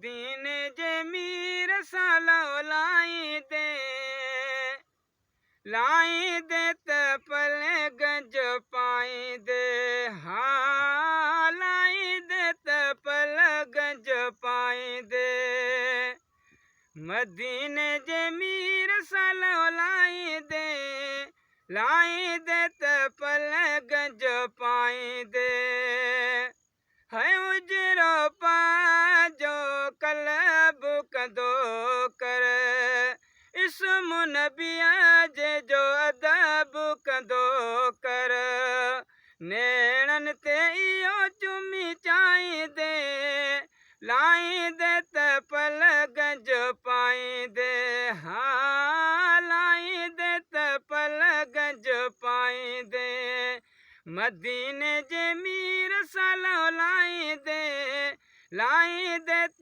मदीने जे मीर सालो लाई दे त पले गंज पाई दे, हाँ लाई दे त पल गंज पाई दे। मदीने जे मीर सालो लाई दे त पल गंज पाई दे। है उजरो पाजो कलब कंदो कर, इस्म नबिया जे जो अदब कंदो कर। नेणन ते इयो चुमी चाई दे, लाई दे त पल गंज पाई दे, हाँ लाई दे त पल गंज पाई दे। मदीने जे मीर सालो लाई दे त